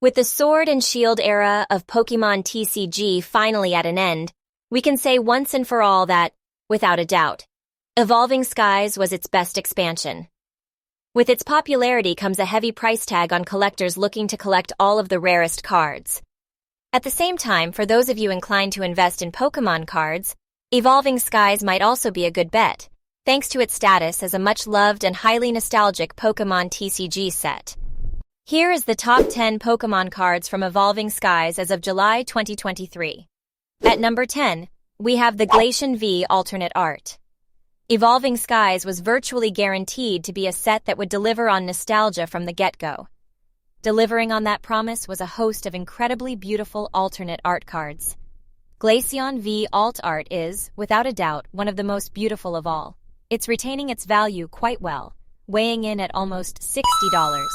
With the Sword and Shield era of Pokemon TCG finally at an end, we can say once and for all that, without a doubt, Evolving Skies was its best expansion. With its popularity comes a heavy price tag on collectors looking to collect all of the rarest cards. At the same time, for those of you inclined to invest in Pokemon cards, Evolving Skies might also be a good bet, thanks to its status as a much-loved and highly nostalgic Pokemon TCG set. Here is the top 10 Pokemon cards from Evolving Skies as of July 2023. At number 10, we have the Glaceon V alternate art. Evolving Skies was virtually guaranteed to be a set that would deliver on nostalgia from the get-go. Delivering on that promise was a host of incredibly beautiful alternate art cards. Glaceon V alt art is, without a doubt, one of the most beautiful of all. It's retaining its value quite well, weighing in at almost $60.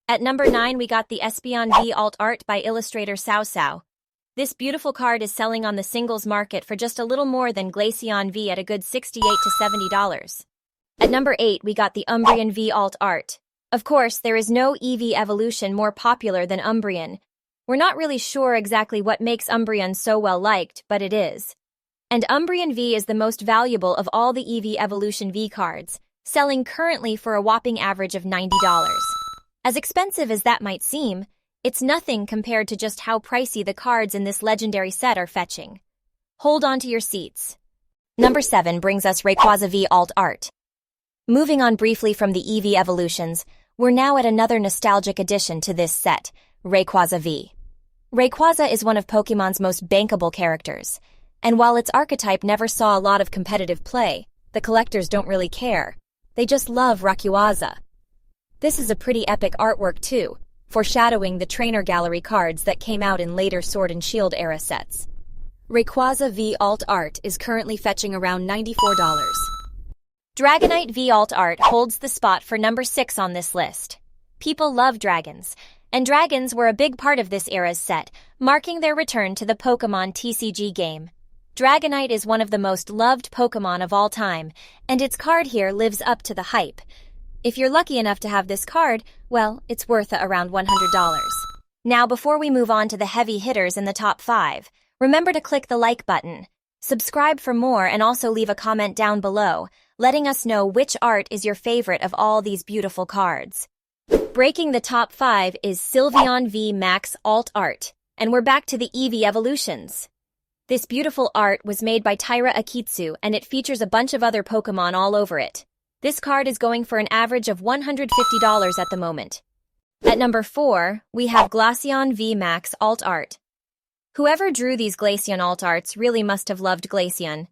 At number 9, we got the Espeon V alt art by illustrator Cao Cao. This beautiful card is selling on the singles market for just a little more than Glaceon V at a good $68 to $70. At number 8, we got the Umbreon V alt art. Of course, there is no EV evolution more popular than Umbreon. We're not really sure exactly what makes Umbreon so well liked, but it is. And Umbreon V is the most valuable of all the EV evolution V cards, selling currently for a whopping average of $90. As expensive as that might seem, it's nothing compared to just how pricey the cards in this legendary set are fetching. Hold on to your seats. Number 7 brings us Rayquaza V alt art. Moving on briefly from the EV evolutions, we're now at another nostalgic addition to this set, Rayquaza V. Rayquaza is one of Pokemon's most bankable characters, and while its archetype never saw a lot of competitive play, the collectors don't really care. They just love Rayquaza. This is a pretty epic artwork too, foreshadowing the trainer gallery cards that came out in later Sword and Shield era sets. Rayquaza V alt art is currently fetching around $94. Dragonite V alt art holds the spot for number 6 on this list. People love dragons, and dragons were a big part of this era's set, marking their return to the Pokemon TCG game. Dragonite is one of the most loved Pokemon of all time, and its card here lives up to the hype. If you're lucky enough to have this card, well, it's worth around $100. Now, before we move on to the heavy hitters in the top 5, remember to click the like button, subscribe for more, and also leave a comment down below, letting us know which art is your favorite of all these beautiful cards. Breaking the top 5 is Sylveon V Max alt art, and we're back to the Eevee evolutions. This beautiful art was made by Taira Akitsu, and it features a bunch of other Pokemon all over it. This card is going for an average of $150 at the moment. At number 4, we have Glaceon V Max alt art. Whoever drew these Glaceon alt arts really must have loved Glaceon.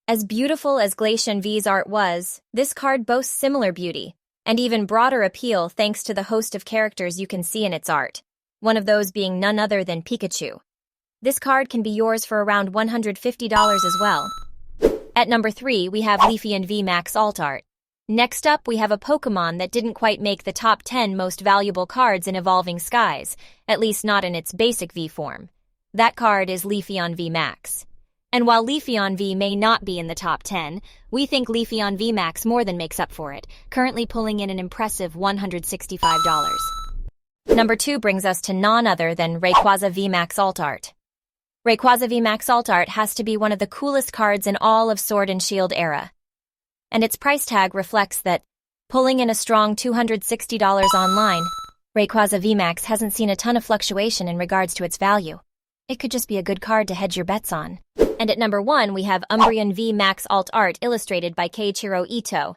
As beautiful as Glaceon V's art was, this card boasts similar beauty, and even broader appeal thanks to the host of characters you can see in its art, one of those being none other than Pikachu. This card can be yours for around $150 as well. At number 3, we have Leafeon V Max alt art. Next up, we have a Pokemon that didn't quite make the top 10 most valuable cards in Evolving Skies, at least not in its basic V form. That card is Leafeon V Max. And while Leafeon V may not be in the top 10, we think Leafeon V Max more than makes up for it, currently pulling in an impressive $165. Number 2 brings us to none other than Rayquaza V Max alt art. Rayquaza V Max alt art has to be one of the coolest cards in all of Sword and Shield era. And its price tag reflects that, pulling in a strong $260 online, Rayquaza V Max hasn't seen a ton of fluctuation in regards to its value. It could just be a good card to hedge your bets on. And at number 1, we have Umbreon V Max alt art illustrated by Keiichiro Ito.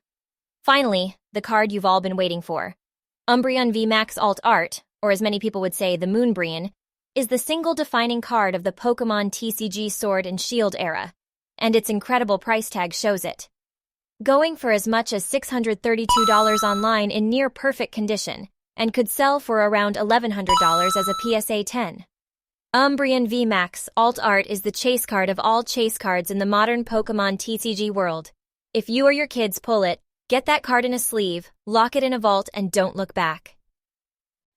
Finally, the card you've all been waiting for. Umbreon V Max alt art, or as many people would say the Moonbreon, is the single defining card of the Pokemon TCG Sword and Shield era, and its incredible price tag shows it. Going for as much as $632 online in near-perfect condition, and could sell for around $1,100 as a PSA 10. Umbreon V Max alt art is the chase card of all chase cards in the modern Pokemon TCG world. If you or your kids pull it, get that card in a sleeve, lock it in a vault, and don't look back.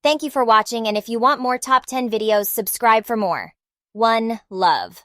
Thank you for watching, and if you want more top 10 videos, subscribe for more. One love.